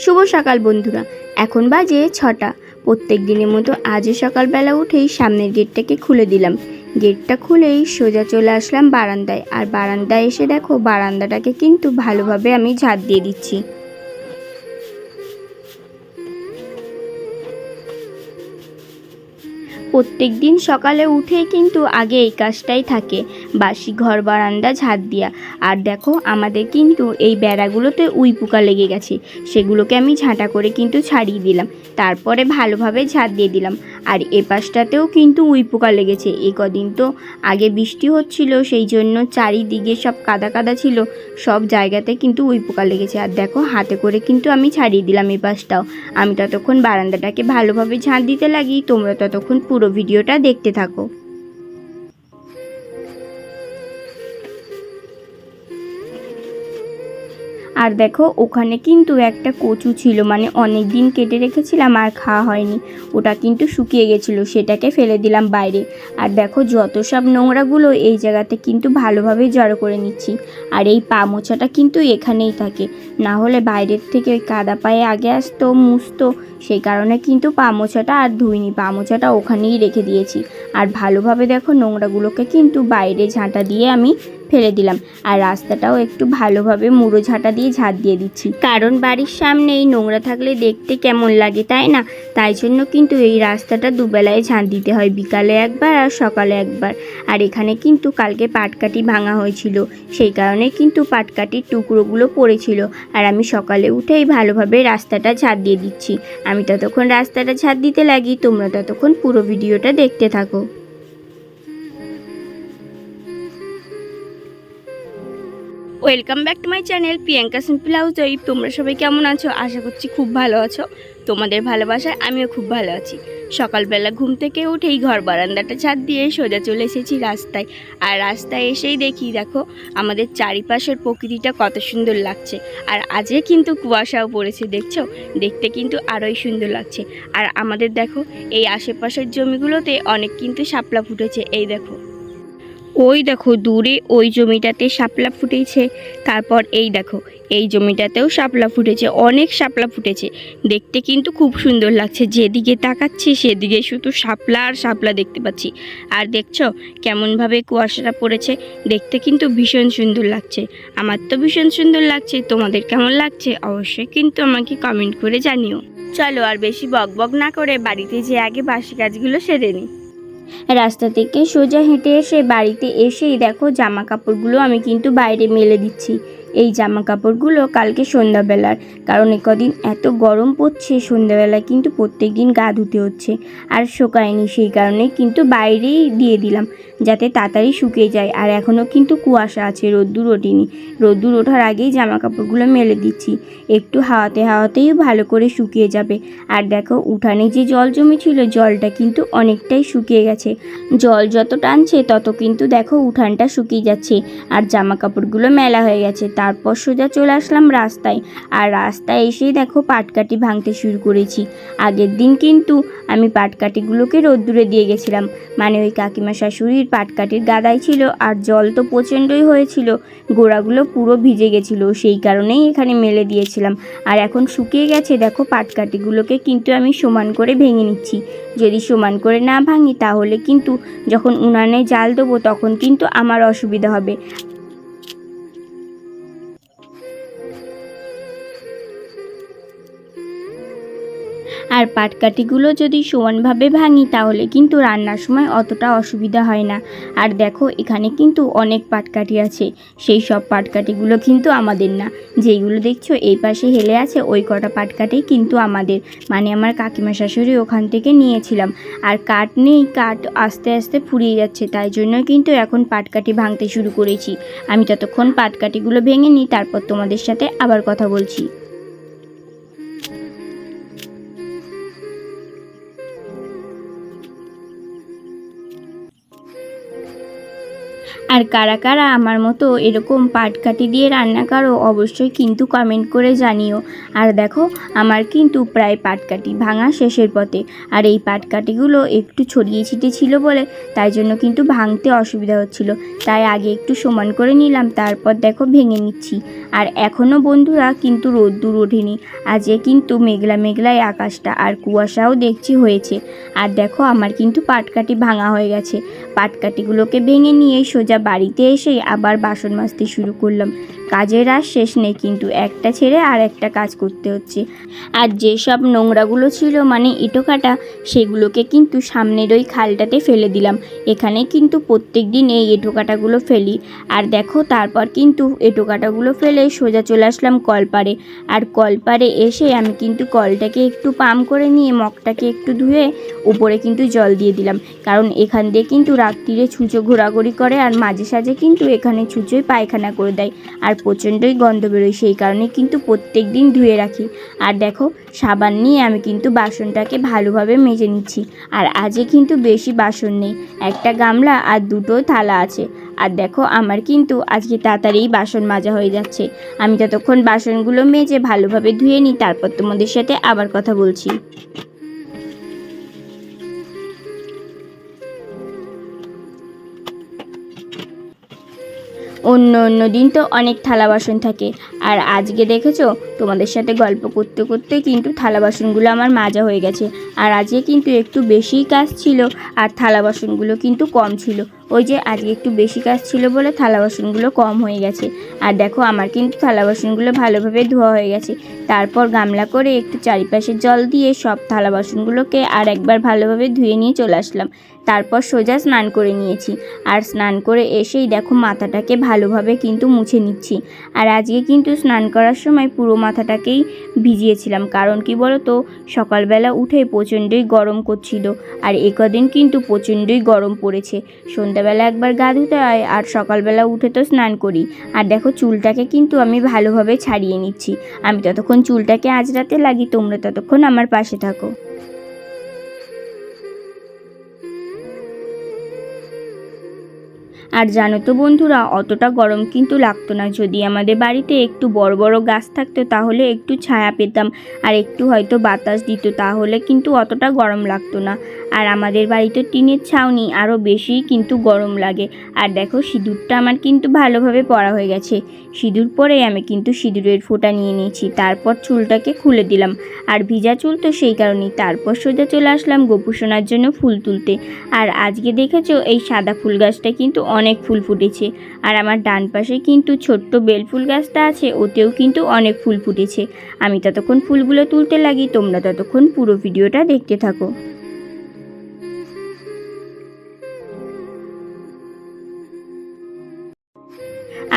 শুভ সকাল বন্ধুরা। এখন বাজে 6টা। প্রত্যেক দিনের মতো আজও সকালবেলা উঠেই সামনের গেটটাকে খুলে দিলাম। গেটটা খুলেই সোজা চলে আসলাম বারান্দায়। আর বারান্দায় এসে দেখো বারান্দাটাকে কিন্তু ভালোভাবে আমি ঝাড় দিয়ে দিচ্ছি। প্রত্যেক দিন সকালে উঠেই কিন্তু আগে এই কাজটাই থাকে, বাসি ঘর বারান্দা ঝাড় দেওয়া। আর দেখো আমাদের কিন্তু এই বেড়াগুলোতে উই পোকা লেগে গেছে, সেগুলোকে আমি ঝাঁটা করে কিন্তু ছাড়িয়ে দিলাম, তারপরে ভালোভাবে ঝাড় দিয়ে দিলাম। আর এ পাশটাতেও কিন্তু উই পোকা লেগেছে। এই কদিন তো আগে বৃষ্টি হচ্ছিল, সেই জন্য চারিদিকে সব কাদা কাদা ছিল, সব জায়গাতে কিন্তু উই পোকা লেগেছে। আর দেখো হাতে করে কিন্তু আমি ছাড়িয়ে দিলাম এই পাশটাও। আমি ততক্ষণ বারান্দাটাকে ভালোভাবে ঝাঁট দিতে লাগি, তোমরা ততক্ষণ পুরো ভিডিওটা দেখতে থাকো। আর দেখো ওখানে কিন্তু একটা কচু ছিল, মানে অনেক দিন কেটে রেখেছিলাম আর খাওয়া হয়নি, ওটা কিন্তু শুকিয়ে গেছিলো, সেটাকে ফেলে দিলাম বাইরে। আর দেখো যত সব নোংরাগুলো এই জায়গাতে কিন্তু ভালোভাবে জড়ো করে নিচ্ছি। আর এই পা মোছাটা কিন্তু এখানেই থাকে, না হলে বাইরের থেকে ওই কাদা পায়ে আগে আসতো মুছতো, সেই কারণে কিন্তু পা মোছাটা আর ধুইনি, পা মোছাটা ওখানেই রেখে দিয়েছি। আর ভালোভাবে দেখো নোংরাগুলোকে কিন্তু বাইরে ঝাঁটা দিয়ে আমি ফেলে দিলাম। আর রাস্তাটাও একটু ভালোভাবে মুড়ো ঝাঁটা দিয়ে ঝাঁট দিয়ে দিচ্ছি, কারণ বাড়ির সামনেই নোংরা থাকলে দেখতে কেমন লাগে, তাই না? তাই জন্য কিন্তু এই রাস্তাটা দুবেলায় ঝাঁট দিতে হয়, বিকালে একবার আর সকালে একবার। আর এখানে কিন্তু কালকে পাটকাঠি ভাঙা হয়েছিল, সেই কারণে কিন্তু পাটকাঠির টুকরোগুলো পড়েছিল। আর আমি সকালে উঠেই ভালোভাবে রাস্তাটা ঝাঁট দিয়ে দিচ্ছি। আমি ততক্ষণ রাস্তাটা ঝাঁট দিতে লাগি, তোমরা ততক্ষণ পুরো ভিডিওটা দেখতে থাকো। Welcome back to my channel Priyanka simple house wife. তোমরা সবাই কেমন আছো? আশা করছি খুব ভালো আছো। তোমাদের ভালোবাসায় আমিও খুব ভালো আছি। সকালবেলা ঘুম থেকে উঠেই ঘর বারান্দাটা ছাদ দিয়ে সোজা চলে এসেছি রাস্তায়। আর রাস্তায় এসেই দেখো আমাদের চারিপাশের প্রকৃতিটা কত সুন্দর লাগছে। আর আজকে কিন্তু কুয়াশাও পড়েছে, দেখছো? দেখতে কিন্তু আরোই সুন্দর লাগছে। আর আমাদের দেখো এই আশেপাশের জমিগুলোতে অনেক কিন্তু শাপলা ফুটেছে। এই দেখো, ওই দেখো দূরে ওই জমিটাতে শাপলা ফুটেছে, তারপর এই দেখো এই জমিটাতেও শাপলা ফুটেছে, অনেক শাপলা ফুটেছে। দেখতে কিন্তু খুব সুন্দর লাগছে, যেদিকে তাকাচ্ছি সেদিকে শুধু শাপলা আর শাপলা দেখতে পাচ্ছি। আর দেখছো কেমনভাবে কুয়াশাটা পড়েছে, দেখতে কিন্তু ভীষণ সুন্দর লাগছে। আমার তো ভীষণ সুন্দর লাগছে, তোমাদের কেমন লাগছে অবশ্যই কিন্তু আমাকে কমেন্ট করে জানিও। চলো আর বেশি বকবক না করে বাড়িতে যে আগে বাসি কাজগুলো সেরে নিই। রাস্তা থেকে সোজা হেঁটে এসে বাড়িতে এসেই দেখো জামা কাপড়গুলো আমি কিন্তু বাইরে মেলে দিচ্ছি। এই জামা কাপড়গুলো কালকে সন্ধ্যাবেলার, কারণ কদিন এত গরম পড়ছে, সন্ধ্যাবেলায় কিন্তু প্রত্যেক দিন গা ধুতে হচ্ছে আর শুকায়নি, সেই কারণে কিন্তু বাইরেই দিয়ে দিলাম যাতে তাড়াতাড়ি শুকিয়ে যায়। আর এখনও কিন্তু কুয়াশা আছে, রোদ্দুর ওঠেনি, রোদ্দুর ওঠার আগেই জামা কাপড়গুলো মেলে দিচ্ছি, একটু হাওয়াতেই ভালো করে শুকিয়ে যাবে। আর দেখো উঠানে যে জল জমেছিল, জলটা কিন্তু অনেকটাই শুকিয়ে গেছে, জল যত টানছে তত কিন্তু দেখো উঠানটা শুকিয়ে যাচ্ছে আর জামা কাপড়গুলো মেলা হয়ে গেছে। তারপর সোজা চলে আসলাম রাস্তায়। আর রাস্তায় এসেই দেখো পাটকাঠি ভাঙতে শুরু করেছি। আগের দিন কিন্তু আমি পাটকাঠিগুলোকে রোদ্দুরে দিয়ে গেছিলাম, মানে ওই কাকিমা শাশুড়ির পাটকাঠির গাদাই ছিল, আর জল তো প্রচণ্ডই হয়েছিল, গোড়াগুলো পুরো ভিজে গেছিলো, সেই কারণেই এখানে মেলে দিয়েছিলাম। আর এখন শুকিয়ে গেছে, দেখো পাটকাঠিগুলোকে কিন্তু আমি সমান করে ভেঙে নিচ্ছি। যদি সমান করে না ভাঙি তাহলে কিন্তু যখন উনানে জাল দেবো তখন কিন্তু আমার অসুবিধা হবে। আর পাটকাঠিগুলো যদি সমানভাবে ভাঙি তাহলে কিন্তু রান্নার সময় অতটা অসুবিধা হয় না। আর দেখো এখানে কিন্তু অনেক পাটকাঠি আছে, সেই সব পাটকাঠিগুলো কিন্তু আমাদের না, যেইগুলো দেখছো এই পাশে হেলে আছে ওই কটা পাটকাঠি কিন্তু আমাদের, মানে আমার কাকিমা শাশুড়ি ওখান থেকে নিয়েছিলাম। আর কাঠ নেই, কাঠ আস্তে আস্তে ফুরিয়ে যাচ্ছে, তাই জন্য কিন্তু এখন পাটকাঠি ভাঙতে শুরু করেছি। আমি ততক্ষণ পাটকাঠিগুলো ভেঙে নিই, তারপর তোমাদের সাথে আবার কথা বলছি। আর কারা কারা আমার মতো এরকম পাটকাঠি দিয়ে রান্না করো অবশ্যই কিন্তু কমেন্ট করে জানিও। আর দেখো আমার কিন্তু প্রায় পাটকাঠি ভাঙা শেষের পথে। আর এই পাটকাঠিগুলো একটু ছড়িয়ে ছিটিয়ে ছিল বলে তাই জন্য কিন্তু ভাঙতে অসুবিধা হচ্ছিল, তাই আগে একটু সমান করে নিলাম, তারপর দেখো ভেঙে নিচ্ছি। আর এখনও বন্ধুরা কিন্তু রোদ্দুর ওঠেনি, আজকে কিন্তু মেঘলা মেঘলাই আকাশটা, আর কুয়াশাও দেখছি হয়েছে। আর দেখো আমার কিন্তু পাটকাঠি ভাঙা হয়ে গেছে। পাটকাঠিগুলোকে ভেঙে নিয়ে সোজা বাড়িতে এসে আবার বাসন মাজতে শুরু করলাম। কাজের আর শেষ নেই, কিন্তু একটা ছেড়ে আর একটা কাজ করতে হচ্ছে। আর যেসব নোংরাগুলো ছিল মানে ইটোকাটা, সেগুলোকে কিন্তু সামনের ওই খালটাতে ফেলে দিলাম। এখানে কিন্তু প্রত্যেক দিন এই এঁটোকাটাগুলো ফেলি। আর দেখো তারপর কিন্তু এঁটোকাটাগুলো ফেলে সোজা চলে আসলাম কলপাড়ে। আর কলপাড়ে এসে আমি কিন্তু কলটাকে একটু পাম্প করে নিয়ে মগটাকে একটু ধুয়ে উপরে কিন্তু জল দিয়ে দিলাম, কারণ এখান দিয়ে কিন্তু রাত্রিরে ছুঁচো ঘোরাঘুরি করে, আর মাঝে সাঝে কিন্তু এখানে ছুঁচোয় পায়খানা করে দেয়, আর প্রচণ্ডই গন্ধ বেরোয়। সেই কারণে কিন্তু প্রত্যেক দিন ধুয়ে রাখি। আর দেখো সাবান নিয়ে আমি কিন্তু বাসনটাকে ভালোভাবে মেজে নিচ্ছি। আর আজকে কিন্তু বেশি বাসন নেই, একটা গামলা আর দুটো থালা আছে। আর দেখো আমার কিন্তু আজকে তাড়াতাড়িই বাসন মাজা হয়ে যাচ্ছে। আমি ততক্ষণ বাসনগুলো মেজে ভালোভাবে ধুয়ে নিই, তারপর তোমাদের সাথে আবার কথা বলছি। অন্য দিন তো অনেক থালা বাসন থাকে, আর আজকে দেখেছো তোমাদের সাথে গল্প করতে করতে কিন্তু থালা বাসনগুলো আমার মাজা হয়ে গেছে। আর আজকে কিন্তু একটু বেশিই কাজ ছিল, আর থালা বাসনগুলো কিন্তু কম ছিল। ওই যে আজকে একটু বেশি কাজ ছিল বলে থালা বাসনগুলো কম হয়ে গেছে। আর দেখো আমার কিন্তু থালা বাসনগুলো ভালোভাবে ধোয়া হয়ে গেছে। তারপর গামলা করে একটু চারিপাশে জল দিয়ে সব থালা বাসনগুলোকে আর একবার ভালোভাবে ধুয়ে নিয়ে চলে আসলাম। তারপর সোজা স্নান করে নিয়েছি। আর স্নান করে এসেই দেখো মাথাটাকে ভালোভাবে কিন্তু মুছে নিচ্ছি। আর আজকে কিন্তু স্নান করার সময় পুরো মাথাটাকেই ভিজিয়েছিলাম, কারণ কি বলো তো, সকালবেলা উঠে প্রচণ্ডই গরম করছিল, আর একদিন কিন্তু প্রচণ্ডই গরম পড়েছে। সন্ধ্যাবেলা একবার গা ধুতে হয়, আর সকালবেলা উঠে তো স্নান করি। আর দেখো চুলটাকে কিন্তু আমি ভালোভাবে ছাড়িয়ে নিচ্ছি। আমি ততক্ষণ চুলটাকে আঁচড়াতে লাগি, তোমরা ততক্ষণ আমার পাশে থাকো। আর জানো তো বন্ধুরা, অতটা গরম কিন্তু লাগতো না যদি আমাদের বাড়িতে একটু বড় বড় গাছ থাকতো, তাহলে একটু ছায়া পেতাম আর একটু হয়তো বাতাস দিত, তাহলে কিন্তু অতটা গরম লাগতো না। আর আমাদের বাড়িতে টিনের ছাউনি, আরও বেশি কিন্তু গরম লাগে। আর দেখো সিঁদুরটা আমার কিন্তু ভালোভাবে পরা হয়ে গেছে। সিঁদুর পরে আমি কিন্তু সিঁদুরের ফোঁটা নিয়ে নিয়েছি, তারপর চুলটাকে খুলে দিলাম। আর ভিজা চুল তো সেই কারণেই। তারপর সোজা চলে আসলাম গোপুসোনার জন্য ফুল তুলতে। আর আজকে দেখেছো এই সাদা ফুল গাছটা কিন্তু অনেক ফুল ফুটেছে। আর আমার ডান পাশে কিন্তু ছোট্ট বেলফুল গাছটা আছে, ওতেও কিন্তু অনেক ফুল ফুটেছে। আমি ততক্ষণ ফুলগুলো তুলতে লাগি, তোমরা ততক্ষণ পুরো ভিডিওটা দেখতে থাকো।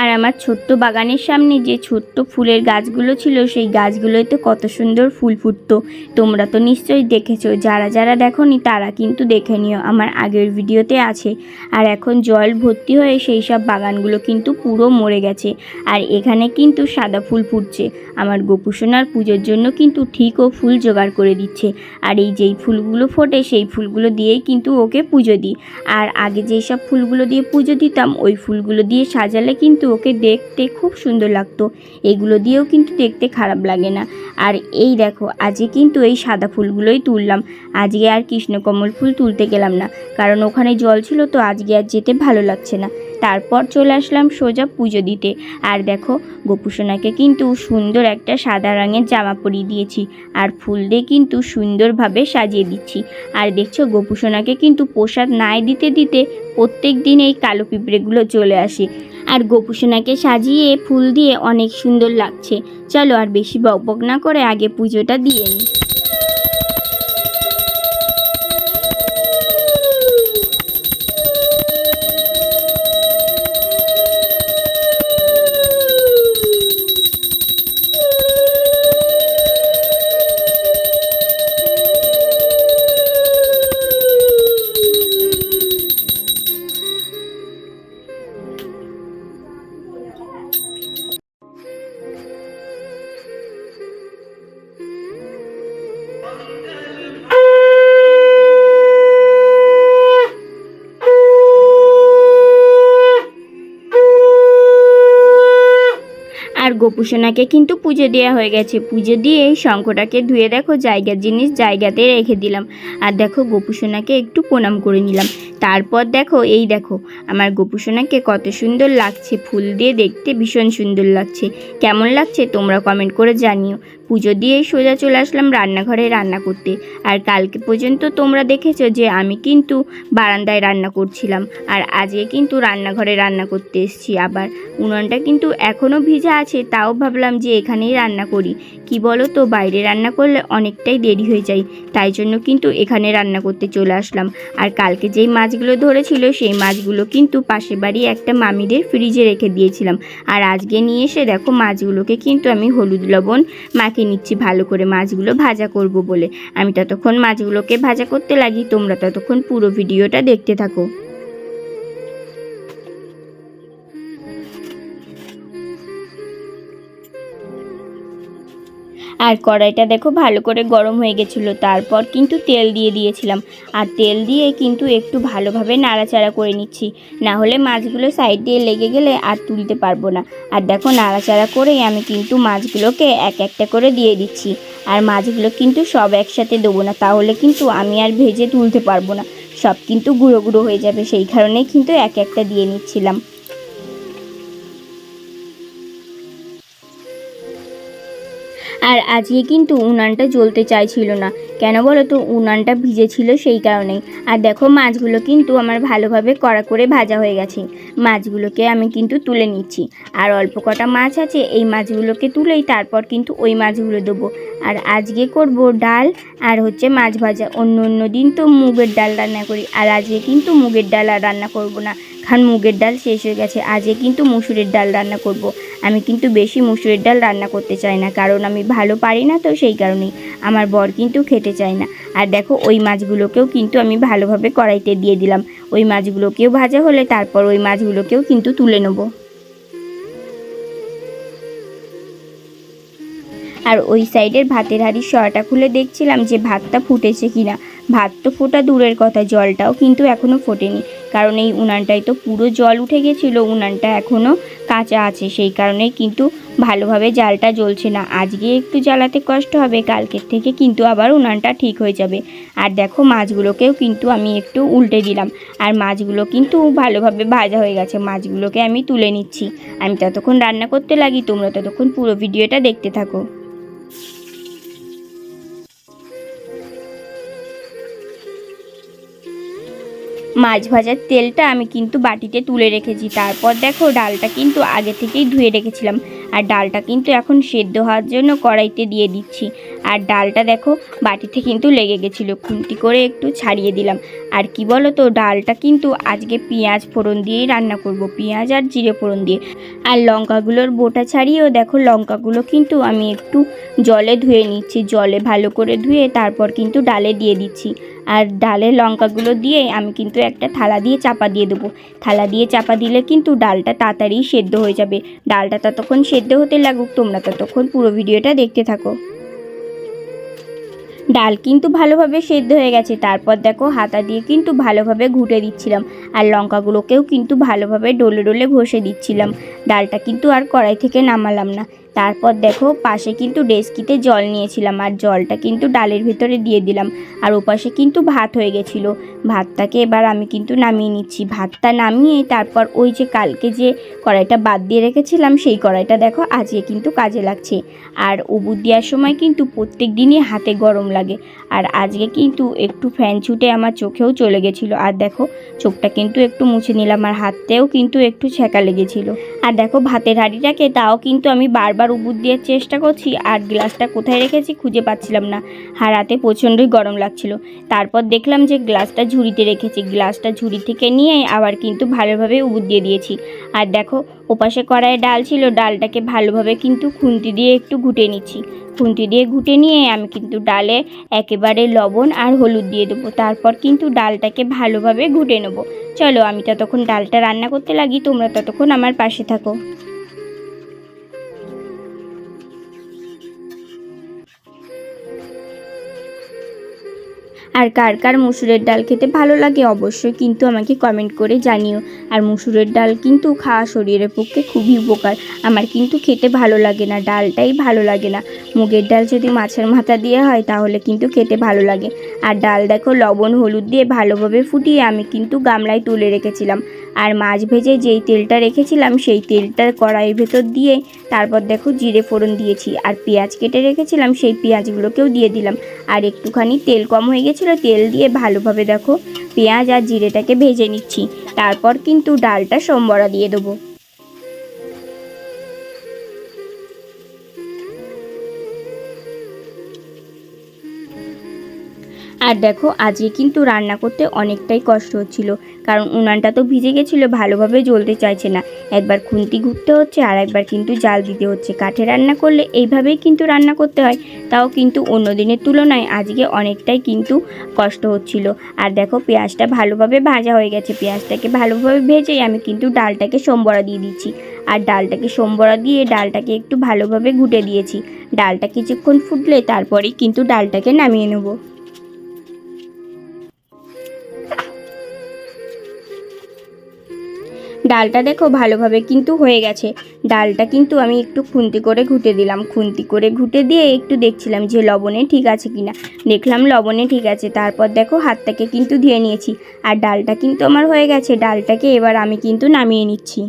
আর আমার ছোট্ট বাগানের সামনে যে ছোট্ট ফুলের গাছগুলো ছিল, সেই গাছগুলোতে কত সুন্দর ফুল ফুটতো, তোমরা তো নিশ্চয়ই দেখেছো। যারা যারা দেখোনি তারা কিন্তু দেখে নিও, আমার আগের ভিডিওতে আছে। আর এখন জল ভর্তি হয়ে সেই সব বাগানগুলো কিন্তু পুরো মরে গেছে। আর এখানে কিন্তু সাদা ফুল ফুটছে। আমার গোপুসোনার পুজোর জন্য কিন্তু ঠিকও ফুল জোগাড় করে দিচ্ছে। আর এই যেই ফুলগুলো ফোটে সেই ফুলগুলো দিয়েই কিন্তু ওকে পুজো দিই। আর আগে যেই সব ফুলগুলো দিয়ে পুজো দিতাম, ওই ফুলগুলো দিয়ে সাজালে কিন্তু ওকে দেখতে খুব সুন্দর লাগতো। এগুলো দিয়েও কিন্তু দেখতে খারাপ লাগে না। আর এই দেখো আজকে কিন্তু এই সাদা ফুলগুলোই তুললাম। আজকে আর কৃষ্ণকমল ফুল তুলতে গেলাম না, কারণ ওখানে জল ছিল, তো আজকে আর যেতে ভালো লাগছে না। তারপর চলে আসলাম সোজা পুজো দিতে। আর দেখো গোপুসোনাকে কিন্তু সুন্দর একটা সাদা রঙের জামা পরিয়ে দিয়েছি, আর ফুল দিয়ে কিন্তু সুন্দরভাবে সাজিয়ে দিচ্ছি। আর দেখছো গোপুসোনাকে কিন্তু প্রসাদ নাই দিতে দিতে প্রত্যেক দিন এই কালো পিঁপড়েগুলো চলে আসে। আর গোপুসোনাকে সাজিয়ে ফুল দিয়ে অনেক সুন্দর লাগছে। চলো আর বেশি বকবক না করে আগে পুজোটা দিয়ে নিই। গোপুসোনাকে কিন্তু পুজো দেওয়া হয়ে গেছে। পুজো দিয়ে শঙ্খটাকে ধুয়ে দেখো জায়গার জিনিস জায়গাতে রেখে দিলাম। আর দেখো গোপুসোনাকে একটু প্রণাম করে নিলাম। তারপর দেখো এই দেখো আমার গোপুসোনাকে কত সুন্দর লাগছে, ফুল দিয়ে দেখতে ভীষণ সুন্দর লাগছে। কেমন লাগছে তোমরা কমেন্ট করে জানিও। পুজো দিয়ে সোজা চলে আসলাম রান্নাঘরে রান্না করতে। আর কালকে পর্যন্ত তোমরা দেখেছো যে আমি কিন্তু বারান্দায় রান্না করছিলাম, আর আজকে কিন্তু রান্নাঘরে রান্না করতে এসেছি। আবার উনুনটা কিন্তু এখনও ভিজা আছে, তাও ভাবলাম যে এখানেই রান্না করি। কি বলো তো, বাইরে রান্না করলে অনেকটাই দেরি হয়ে যায়, তাই জন্য কিন্তু এখানে রান্না করতে চলে আসলাম। আর কালকে যেই মাছগুলো ধরেছিল সেই মাছগুলো কিন্তু পাশের বাড়ি একটা মামিদের ফ্রিজে রেখে দিয়েছিলাম। আর আজকে নিয়ে এসে দেখো মাছগুলোকে কিন্তু আমি হলুদ লবণ মাখিয়ে নিচ্ছি ভালো করে, মাছগুলো ভাজা করব বলে। আমি ততক্ষণ মাছগুলোকে ভাজা করতে লাগি, তোমরা ততক্ষণ পুরো ভিডিওটা দেখতে থাকো। আর কড়াইটা দেখো ভালো করে গরম হয়ে গেছিলো। তারপর কিন্তু তেল দিয়ে দিয়েছিলাম, আর তেল দিয়ে কিন্তু একটু ভালোভাবে নাড়াচাড়া করে নিচ্ছি, না হলে মাছগুলো সাইড দিয়ে লেগে গেলে আর তুলতে পারবো না। আর দেখো নাড়াচাড়া করেই আমি কিন্তু মাছগুলোকে এক একটা করে দিয়ে দিচ্ছি। আর মাছগুলো কিন্তু সব একসাথে দেবো না, তাহলে কিন্তু আমি আর ভেজে তুলতে পারবো না, সব কিন্তু গুঁড়ো গুঁড়ো হয়ে যাবে। সেই কারণেই কিন্তু এক একটা দিয়ে নিচ্ছিলাম। আর আজকে কিন্তু উনানটা জ্বলতে চাইছিল না, কেন বলো তো, উনানটা ভিজে ছিল সেই কারণেই। আর দেখো মাছগুলো কিন্তু আমার ভালোভাবে কড়া করে ভাজা হয়ে গেছে। মাছগুলোকে আমি কিন্তু তুলে নিচ্ছি। আর অল্প কটা মাছ আছে, এই মাছগুলোকে তুলেই তারপর কিন্তু ওই মাছগুলো দেবো। আর আজকে করব ডাল আর হচ্ছে মাছ ভাজা। অন্য দিন তো মুগের ডাল রান্না করি, আর আজকে কিন্তু মুগের ডাল আর রান্না করব না, কারণ মুগের ডাল শেষ হয়ে গেছে। আজকে কিন্তু মুসুরের ডাল রান্না করব। আমি কিন্তু বেশি মুসুরের ডাল রান্না করতে চাই না, কারণ আমি ভালো পারি না, তো সেই কারণেই আমার বর কিন্তু খেতে চায় না। আর দেখো ওই মাছগুলোকেও কিন্তু আমি ভালোভাবে কড়াইতে দিয়ে দিলাম। ওই মাছগুলোকেও ভাজা হলে তারপর ওই মাছগুলোকেও কিন্তু তুলে নেব। আর ওই সাইডের ভাতের হাঁড়ির সরাটা খুলে দেখছিলাম যে ভাতটা ফুটেছে কিনা। ভাত তো ফোটা দূরের কথা, জলটাও কিন্তু এখনও ফোটেনি, কারণ এই উনানটায় তো পুরো জল উঠে গেছিলো, উনানটা এখনও কাঁচা আছে, সেই কারণেই কিন্তু ভালোভাবে জালটা জ্বলছে না। আজকে একটু জ্বালাতে কষ্ট হবে, কালকের থেকে কিন্তু আবার উনানটা ঠিক হয়ে যাবে। আর দেখো মাছগুলোকেও কিন্তু আমি একটু উল্টে দিলাম, আর মাছগুলো কিন্তু ভালোভাবে ভাজা হয়ে গেছে। মাছগুলোকে আমি তুলে নিচ্ছি। আমি ততক্ষণ রান্না করতে লাগি, তোমরা ততক্ষণ পুরো ভিডিওটা দেখতে থাকো। মাছ ভাজার তেলটা আমি কিন্তু বাটিতে তুলে রেখেছি। তারপর দেখো ডালটা কিন্তু আগে থেকেই ধুয়ে রেখেছিলাম, আর ডালটা কিন্তু এখন সেদ্ধ হওয়ার জন্য কড়াইতে দিয়ে দিচ্ছি। আর ডালটা দেখো বাটিতে কিন্তু লেগে গেছিলো, খুন্তি করে একটু ছাড়িয়ে দিলাম। আর কি বলো তো, ডালটা কিন্তু আজকে পেঁয়াজ ফোড়ন দিয়েই রান্না করব, পেঁয়াজ আর জিরে ফোড়ন দিয়ে। আর লঙ্কাগুলোর বোটা ছাড়িয়েও দেখো লঙ্কাগুলো কিন্তু আমি একটু জলে ধুয়ে নিচ্ছি, জলে ভালো করে ধুয়ে তারপর কিন্তু ডালে দিয়ে দিচ্ছি। আর ডালে লঙ্কাগুলো দিয়ে আমি কিন্তু একটা থালা দিয়ে চাপা দিয়ে দেবো। থালা দিয়ে চাপা দিলে কিন্তু ডালটা তাড়াতাড়ি সেদ্ধ হয়ে যাবে। ডালটা ততক্ষণ সেদ্ধ হতে লাগুক, তোমরা ততক্ষণ পুরো ভিডিওটা দেখতে থাকো। ডাল কিন্তু ভালোভাবে সেদ্ধ হয়ে গেছে। তারপর দেখো হাতা দিয়ে কিন্তু ভালোভাবে ঘুটে দিচ্ছিলাম, আর লঙ্কাগুলোকেও কিন্তু ভালোভাবে ডলে ডলে ঘষে দিচ্ছিলাম। ডালটা কিন্তু আর কড়াই থেকে নামালাম না। তারপর দেখো পাশে কিন্তু ডেস্কিতে জল নিয়েছিলাম, আর জলটা কিন্তু ডালের ভেতরে দিয়ে দিলাম। আর ওপাশে কিন্তু ভাত হয়ে গেছিলো। ভাতটাকে এবার আমি কিন্তু নামিয়ে নিচ্ছি। ভাতটা নামিয়ে তারপর ওই যে কালকে যে কড়াইটা বাদ দিয়ে রেখেছিলাম, সেই কড়াইটা দেখো আজকে কিন্তু কাজে লাগছে। আর উবুর দেওয়ার সময় কিন্তু প্রত্যেক দিনই হাতে গরম লাগে। আর আজকে কিন্তু একটু ফ্যান ছুটে আমার চোখেও চলে গেছিলো। আর দেখো চোখটা কিন্তু একটু মুছে নিলাম, আর হাততেও কিন্তু একটু ছ্যাঁকা লেগেছিলো। আর দেখো ভাতের হাঁড়িটাকে তাও কিন্তু আমি বারবার উবুর দেওয়ার চেষ্টা করছি, আর গ্লাসটা কোথায় রেখেছি খুঁজে পাচ্ছিলাম না। আর হাতে প্রচণ্ডই গরম লাগছিল। তারপর দেখলাম যে গ্লাসটা ঝুড়িতে রেখেছি, গ্লাসটা ঝুড়ি থেকে নিয়ে আবার কিন্তু ভালোভাবে উবুর দিয়ে দিয়েছি। আর দেখো ওপাশে কড়াইয়ে ডাল ছিল, ডালটাকে ভালোভাবে কিন্তু খুন্তি দিয়ে একটু ঘুটে নিচ্ছি। খুন্তি দিয়ে ঘুটে নিয়ে আমি কিন্তু ডালে একেবারে লবণ আর হলুদ দিয়ে দেবো। তারপর কিন্তু ডালটাকে ভালোভাবে ঘুটে নেবো। চলো আমি ততক্ষণ ডালটা রান্না করতে লাগি, তোমরা ততক্ষণ আমার পাশে থাকো। আর কার কার মুসুরের ডাল খেতে ভালো লাগে অবশ্যই কিন্তু আমাকে কমেন্ট করে জানিও। আর মুসুরের ডাল কিন্তু খাওয়া শরীরের পক্ষে খুবই উপকার। আমার কিন্তু খেতে ভালো লাগে না, ডালটাই ভালো লাগে না। মুগের ডাল যদি মাছের মাথা দিয়ে হয় তাহলে কিন্তু খেতে ভালো লাগে। আর ডাল দেখো লবণ হলুদ দিয়ে ভালোভাবে ফুটিয়ে আমি কিন্তু গামলায় তুলে রেখেছিলাম। আর মাছ ভেজে যেই তেলটা রেখেছিলাম সেই তেলটা কড়াইয়ের ভেতর দিয়ে তারপর দেখো জিরে ফোড়ন দিয়েছি। আর পেঁয়াজ কেটে রেখেছিলাম সেই পেঁয়াজগুলোকেও দিয়ে দিলাম। আর একটুখানি তেল কম হয়ে গেছিলো, তেল দিয়ে ভালোভাবে দেখো পেঁয়াজ আর জিরেটাকে ভেজে নিচ্ছি। তারপর কিন্তু ডালটা সোমবড়া দিয়ে দেবো। আর দেখো আজকে কিন্তু রান্না করতে অনেকটাই কষ্ট হচ্ছিল, কারণ উনানটা তো ভিজে গেছিলো, ভালোভাবে জ্বলতে চাইছে না। একবার খুন্তি ঘুরতে হচ্ছে আর একবার কিন্তু জাল দিতে হচ্ছে। কাঠে রান্না করলে এইভাবেই কিন্তু রান্না করতে হয়, তাও কিন্তু অন্য দিনের তুলনায় আজকে অনেকটাই কিন্তু কষ্ট হচ্ছিল। আর দেখো পেঁয়াজটা ভালোভাবে ভাজা হয়ে গেছে, পেঁয়াজটাকে ভালোভাবে ভেজেই আমি কিন্তু ডালটাকে সোমবড়া দিয়ে দিচ্ছি। আর ডালটাকে সোমবড়া দিয়ে ডালটাকে একটু ভালোভাবে ঘুটে দিয়েছি। ডালটা কিছুক্ষণ ফুটলে তারপরেই কিন্তু ডালটাকে নামিয়ে নেবো। ডালটা দেখো ভালোভাবে কিন্তু হয়ে গেছে। ডালটা কিন্তু আমি একটু খুন্তি করে ঘুটে দিলাম। খুন্তি করে ঘুটে দিয়ে একটু দেখছিলাম যে লবণে ঠিক আছে কিনা। দেখলাম লবণে ঠিক আছে, তারপর দেখো হাতটাকে কিন্তু ধুয়ে নিয়েছি। আর ডালটা কিন্তু আমার হয়ে গেছে। ডালটাকে এবার আমি কিন্তু নামিয়ে নিচ্ছি।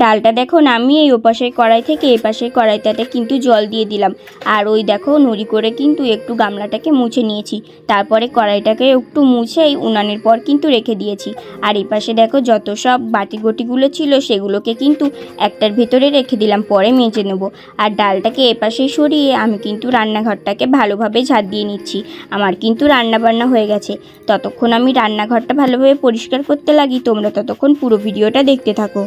ডালটা দেখো নামিয়ে এই ওপাশের কড়াই থেকে এপাশের কড়াইটাতে কিন্তু জল দিয়ে দিলাম। আর ওই দেখো নুড়ি করে কিন্তু একটু গামলাটাকে মুছে নিয়েছি। তারপরে কড়াইটাকে একটু মুছেই উনানের পর কিন্তু রেখে দিয়েছি। আর এপাশে দেখো যত সব বাটি গটিগুলো ছিল সেগুলোকে কিন্তু একটার ভেতরে রেখে দিলাম, পরে মেজে নেব। আর ডালটাকে এপাশে সরিয়ে আমি কিন্তু রান্নাঘরটাকে ভালোভাবে ঝাড় দিয়ে নিচ্ছি। আমার কিন্তু রান্নাবান্না হয়ে গেছে। ততক্ষণ আমি রান্নাঘরটা ভালোভাবে পরিষ্কার করতে লাগি, তোমরা ততক্ষণ পুরো ভিডিওটা দেখতে থাকো।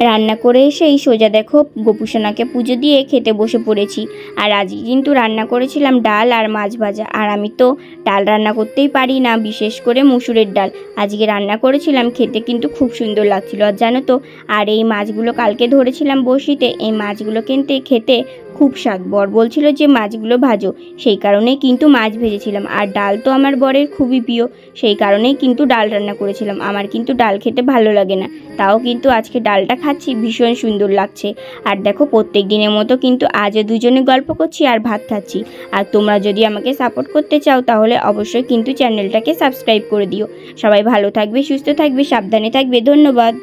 রান্না করে এসেই সোজা দেখো গোপুসোনাকে পুজো দিয়ে খেতে বসে পড়েছি। আর আজকে কিন্তু রান্না করেছিলাম ডাল আর মাছ ভাজা। আর আমি তো ডাল রান্না করতেই পারি না, বিশেষ করে মুসুরের ডাল। আজকে রান্না করেছিলাম, খেতে কিন্তু খুব সুন্দর লাগছিল। আর জানো তো, আর এই মাছগুলো কালকে ধরেছিলাম বড়শিতে, এই মাছগুলো কিন্তু খেতে খুব স্বাদ। বর বলছিল যে মাছগুলো ভাজো, সেই কারণেই কিন্তু মাছ ভেজেছিলাম। আর ডাল তো আমার বরের খুবই প্রিয়, সেই কারণেই কিন্তু ডাল রান্না করেছিলাম। আমার কিন্তু ডাল খেতে ভালো লাগে না, তাও কিন্তু আজকে ডালটা খাচ্ছি, ভীষণ সুন্দর লাগছে। আর দেখো প্রত্যেক দিনের মতো কিন্তু আজও দুজনে গল্প করছি আর ভাত খাচ্ছি। আর তোমরা যদি আমাকে সাপোর্ট করতে চাও তাহলে অবশ্যই কিন্তু চ্যানেলটাকে সাবস্ক্রাইব করে দিও। সবাই ভালো থাকবে, সুস্থ থাকবে, সাবধানে থাকবে। ধন্যবাদ।